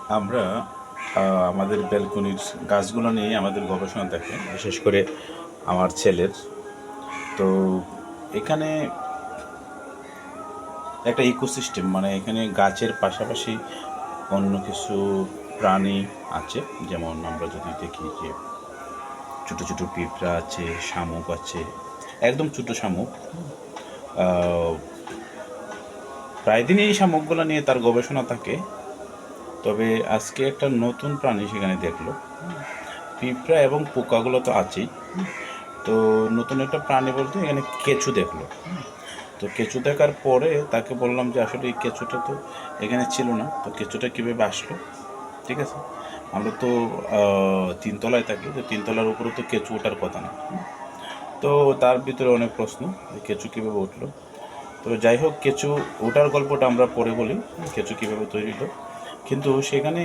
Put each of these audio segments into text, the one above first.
আমরা আমাদের ব্যালকনির গাছগুলো নিয়ে আমাদের গবেষণা থাকে, বিশেষ করে আমার ছেলের। তো এখানে একটা ইকোসিস্টেম, মানে এখানে গাছের পাশাপাশি অন্য কিছু প্রাণী আছে। যেমন আমরা যদি দেখি যে ছোটো ছোটো পিঁপড়া আছে, শামুক আছে, একদম ছোটো শামুক। প্রায় দিনই এই শামুকগুলো নিয়ে তার গবেষণা থাকে। তবে আজকে একটা নতুন প্রাণী সেখানে দেখলো। পিঁপড়া এবং পোকাগুলো তো আছেই, তো নতুন একটা প্রাণী বলতে এখানে কেঁচু দেখলো। তো কেঁচু দেখার পরে তাকে বললাম যে আসলে এই কেঁচুটা তো এখানে ছিল না, তো কেঁচুটা কীভাবে আসলো। ঠিক আছে, আমরা তো তিনতলায় থাকি, তো তিনতলার উপরে তো কেঁচু ওঠার কথা না। তো তার ভিতরে অনেক প্রশ্ন, যে কেঁচু কীভাবে উঠলো। তো যাই হোক, কেঁচু ওঠার গল্পটা আমরা পরে বলি, কেঁচু কীভাবে তৈরি হলো। কিন্তু সেখানে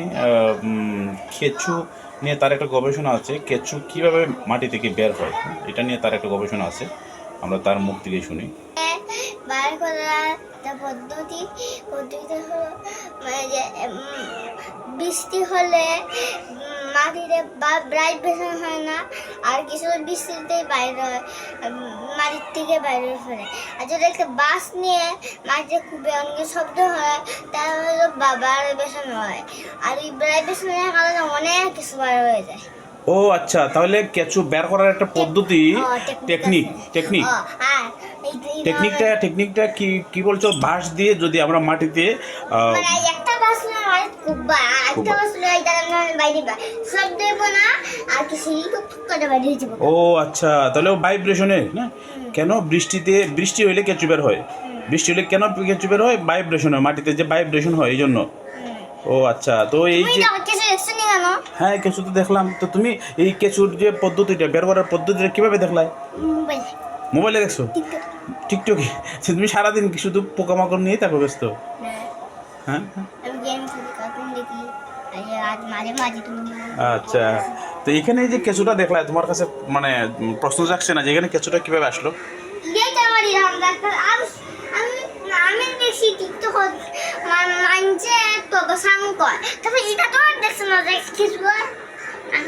কেঁচু নিয়ে তার একটা গবেষণা আছে, কেঁচু কীভাবে মাটি থেকে বের হয়, এটা নিয়ে তার একটা গবেষণা আছে। আমরা তার মুখ থেকেই শুনি। বার করার একটা পদ্ধতিতে হলো মানে যে বৃষ্টি হলে মাটিতে ভাইব্রেশন হয় না, আর কিছু বৃষ্টিতেই বাইরে হয়, মাটির থেকে বাইরে ফেলে। আর যদি একটা বাস নিয়ে মাটিতে খুবই অনেক শব্দ হয়, তাহলে হলো ভাইব্রেশন হয়, আর এই ভাইব্রেশনের কারণে অনেক কিছু বার হয়ে যায়। ও আচ্ছা, তাহলে কেঁচু বের করার একটা পদ্ধতি, টেকনিক টেকনিকটা কি কি বলছো? বাঁশ দিয়ে যদি আমরা মাটিতে একটা বাস খুব একটা বাস বাইরে সব দেবো না, আর কিছু করে বাইরে যাব। ও আচ্ছা, তাহলে ও ভাইব্রেশনে না? কেন বৃষ্টি হইলে কেঁচু বের হয়? বৃষ্টি হলে কেন কেঁচু বের হয়? ভাইব্রেশন হয়, মাটিতে যে ভাইব্রেশন হয় এই জন্য। ও আচ্ছা, তো এই যে হ্যাঁ কেঁচু তো দেখলাম, তো তুমি এই কেঁচুর যে পদ্ধতিটা বের করার পদ্ধতিটা কিভাবে দেখলা? মোবাইলে দেখছো? টিকটকে? তুমি সারাদিন কি শুধু পোকামাকড় নিয়েই থাকো ব্যস্ত? হ্যাঁ, আচ্ছা। তো এখানে এই যে কেঁচুটা দেখলা, তোমার কাছে মানে প্রশ্ন জাগছে না যে এখানে কেঁচুটা কিভাবে আসলো? আমি দেখছি টিকটক মানছে তো সাংকর, তারপর এটা তো দেখছ না কিছু।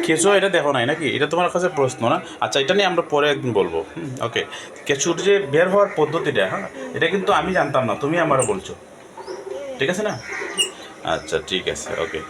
কেঁচু এটা দেখো নাই নাকি? এটা তোমার কাছে প্রশ্ন না? আচ্ছা, এটা নিয়ে আমরা পরে একদিন বলবো। ওকে, কেঁচুর যে বের হওয়ার পদ্ধতিটা, হ্যাঁ, এটা কিন্তু আমি জানতাম না, তুমি আমারও বলছো। ঠিক আছে না? আচ্ছা ঠিক আছে, ওকে।